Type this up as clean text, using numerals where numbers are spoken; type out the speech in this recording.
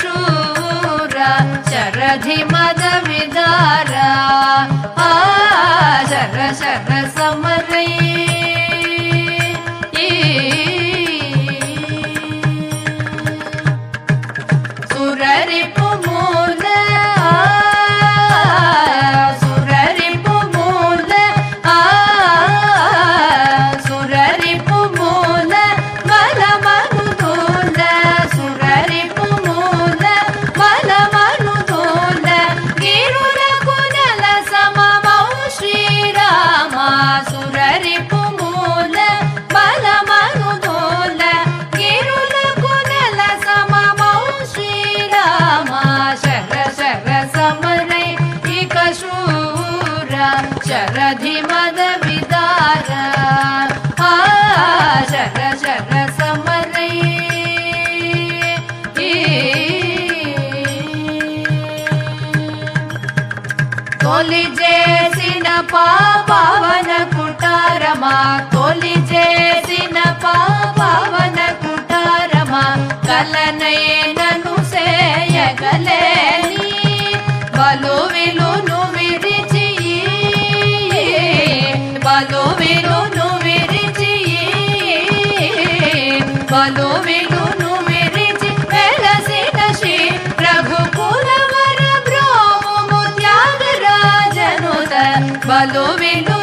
శూర శరధి మద విదార శర శర సమరై సురరిపు మూల సురరిపు మూల సురరిపు మూల బలమనుదూల సురరిపు మూల బలమనుదూల గిరులకు నెల సమమౌ శ్రీరామ సురరిపు మూల బలమనుదూల గిరులకు నెల సమమౌ శ్రీరామ శర శర సమరై ఇక శూర శరధి మద విదార శర శర సమరై తొలి చేసిన పావన కుటారమా తొలి చేసిన పావన కుటారమా కలనైనను సేయగలేని బలు విలును విరిచి బలు విలును విరిచి బలు విలును విరిచి వెలసిన శ్రీ రఘుకుల వర బ్రోము త్యాగరాజనుత బలు విలు